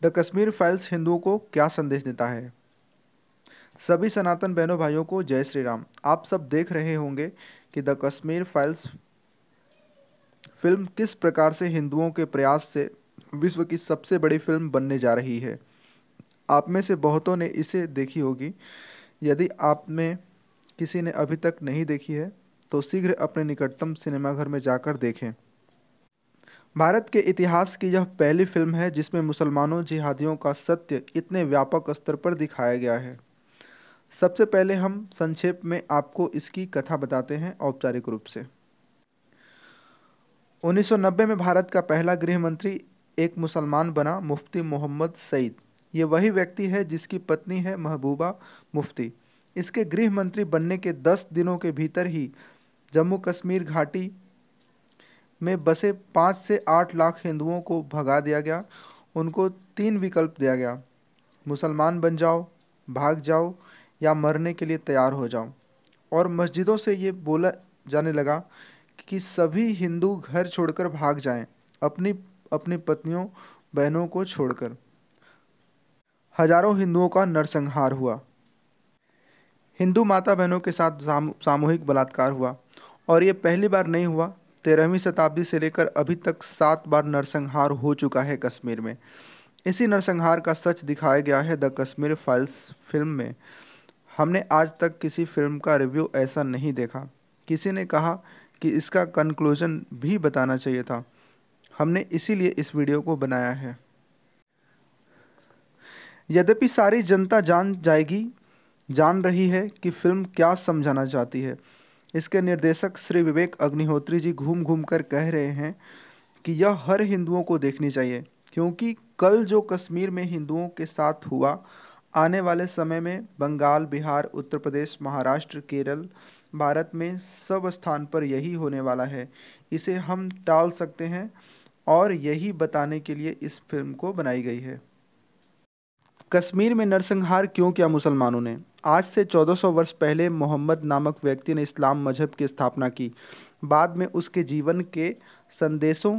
The Kashmir files हिंदुओं को क्या संदेश देता है? सभी सनातन बहनों भाइयों को जय श्री राम। आप सब देख रहे होंगे कि द कश्मीर फाइल्स फिल्म किस प्रकार से हिंदुओं के प्रयास से विश्व की सबसे बड़ी फिल्म बनने जा रही है। आप में से बहुतों ने इसे देखी होगी। यदि आप में किसी ने अभी तक नहीं देखी है तो शीघ्र अपने निकटतम सिनेमाघर में जाकर देखें। भारत के इतिहास की यह पहली फिल्म है जिसमें मुसलमानों जिहादियों का सत्य इतने व्यापक स्तर पर दिखाया गया है। सबसे पहले हम संक्षेप में आपको इसकी कथा बताते हैं औपचारिक रूप से। 1990 में भारत का पहला गृह मंत्री एक मुसलमान बना, मुफ्ती मोहम्मद सईद। ये वही व्यक्ति है जिसकी पत्नी है महबूबा मुफ्ती। इसके गृह मंत्री बनने के 10 दिनों के भीतर ही जम्मू कश्मीर घाटी में बसे 5 से 8 लाख हिंदुओं को भगा दिया गया। उनको 3 विकल्प दिया गया: मुसलमान बन जाओ, भाग जाओ या मरने के लिए तैयार हो जाओ। और मस्जिदों से ये बोला जाने लगा कि सभी हिंदू घर छोड़कर भाग जाएं, अपनी अपनी पत्नियों बहनों को छोड़कर। हजारों हिंदुओं का नरसंहार हुआ। हिंदू माता बहनों के साथ सामूहिक बलात्कार हुआ और ये पहली बार नहीं हुआ। 13वीं शताब्दी से लेकर अभी तक 7 बार नरसंहार हो चुका है कश्मीर में। इसी नरसंहार का सच दिखाया गया है द कश्मीर फाइल्स फिल्म में। हमने आज तक किसी फिल्म का रिव्यू ऐसा नहीं देखा। किसी ने कहा कि इसका कंक्लूजन भी बताना चाहिए था। हमने इसीलिए इस वीडियो को बनाया है। यद्यपि सारी जनता जान रही है कि फिल्म क्या समझाना चाहती है। इसके निर्देशक श्री विवेक अग्निहोत्री जी घूम घूम कर कह रहे हैं कि यह हर हिंदुओं को देखनी चाहिए, क्योंकि कल जो कश्मीर में हिंदुओं के साथ हुआ, आने वाले समय में बंगाल, बिहार, उत्तर प्रदेश, महाराष्ट्र, केरल, भारत में सब स्थान पर यही होने वाला है। इसे हम टाल सकते हैं और यही बताने के लिए इस फिल्म को बनाई गई है। कश्मीर में नरसंहार क्यों किया मुसलमानों ने? आज से 1400 वर्ष पहले मोहम्मद नामक व्यक्ति ने इस्लाम मजहब की स्थापना की। बाद में उसके जीवन के संदेशों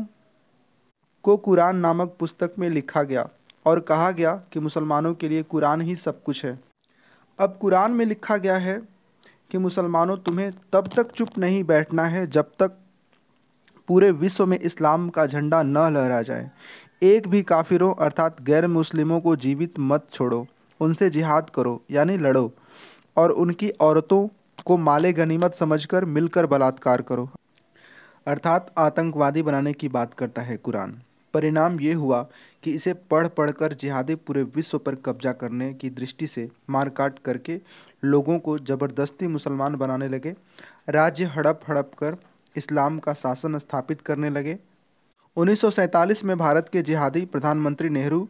को कुरान नामक पुस्तक में लिखा गया और कहा गया कि मुसलमानों के लिए कुरान ही सब कुछ है। अब कुरान में लिखा गया है कि मुसलमानों, तुम्हें तब तक चुप नहीं बैठना है जब तक पूरे विश्व में इस्लाम का झंडा न लहरा जाए। एक भी काफिरों अर्थात गैर मुस्लिमों को जीवित मत छोड़ो, उनसे जिहाद करो यानी लड़ो, और उनकी औरतों को माले गनीमत समझकर मिलकर बलात्कार करो, अर्थात आतंकवादी बनाने की बात करता है कुरान। परिणाम ये हुआ कि इसे पढ़ पढ़कर जिहादी पूरे विश्व पर कब्जा करने की दृष्टि से मारकाट करके लोगों को ज़बरदस्ती मुसलमान बनाने लगे। राज्य हड़प हड़प कर इस्लाम का शासन स्थापित करने लगे। 1947 में भारत के जिहादी प्रधानमंत्री नेहरू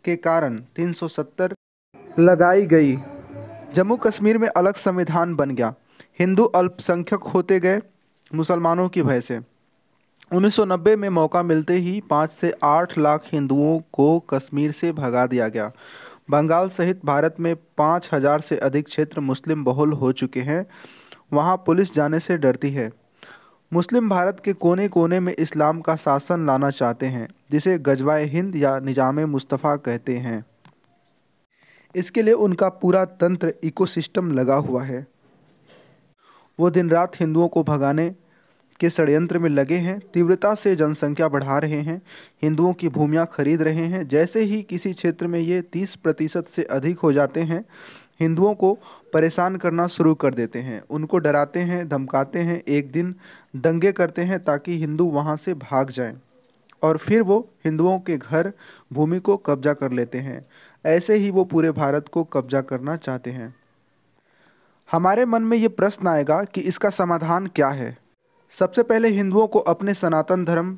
के कारण 370 लगाई गई। जम्मू कश्मीर में अलग संविधान बन गया। हिंदू अल्पसंख्यक होते गए मुसलमानों की भय से। 1990 में मौका मिलते ही 5 से 8 लाख हिंदुओं को कश्मीर से भगा दिया गया। बंगाल सहित भारत में 5000 से अधिक क्षेत्र मुस्लिम बहुल हो चुके हैं। वहाँ पुलिस जाने से डरती है। मुस्लिम भारत के कोने कोने में इस्लाम का शासन लाना चाहते हैं, जिसे गजवाए हिंद या निजामे मुस्तफ़ा कहते हैं। इसके लिए उनका पूरा तंत्र इकोसिस्टम लगा हुआ है। वो दिन रात हिंदुओं को भगाने के षड्यंत्र में लगे हैं। तीव्रता से जनसंख्या बढ़ा रहे हैं, हिंदुओं की भूमियां खरीद रहे हैं। जैसे ही किसी क्षेत्र में ये 30% से अधिक हो जाते हैं, हिंदुओं को परेशान करना शुरू कर देते हैं, उनको डराते हैं, धमकाते हैं, एक दिन दंगे करते हैं ताकि हिंदू वहाँ से भाग जाएं और फिर वो हिंदुओं के घर, भूमि को कब्जा कर लेते हैं। ऐसे ही वो पूरे भारत को कब्जा करना चाहते हैं। हमारे मन में ये प्रश्न आएगा कि इसका समाधान क्या है। सबसे पहले हिंदुओं को अपने सनातन धर्म,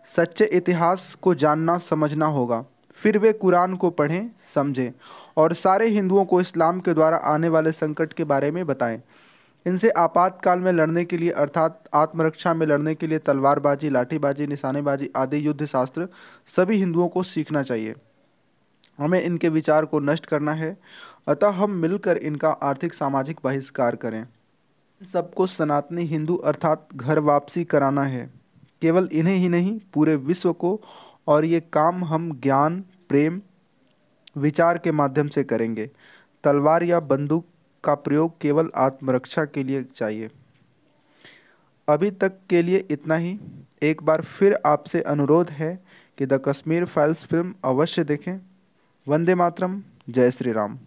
सच्चे इतिहास को जानना समझना होगा। फिर वे कुरान को पढ़ें, समझें और सारे हिंदुओं को इस्लाम के द्वारा आने वाले संकट के बारे में बताएं। इनसे आपातकाल में लड़ने के लिए अर्थात आत्मरक्षा में लड़ने के लिए तलवारबाजी, लाठीबाजी, निशानेबाजी आदि युद्ध शास्त्र सभी हिंदुओं को सीखना चाहिए। हमें इनके विचार को नष्ट करना है, अतः हम मिलकर इनका आर्थिक सामाजिक बहिष्कार करें। सबको सनातनी हिंदू अर्थात घर वापसी कराना है, केवल इन्हें ही नहीं पूरे विश्व को। और ये काम हम ज्ञान, प्रेम विचार के माध्यम से करेंगे। तलवार या बंदूक का प्रयोग केवल आत्मरक्षा के लिए चाहिए। अभी तक के लिए इतना ही। एक बार फिर आपसे अनुरोध है कि द कश्मीर फाइल्स फिल्म अवश्य देखें। वंदे मातरम। जय श्री राम।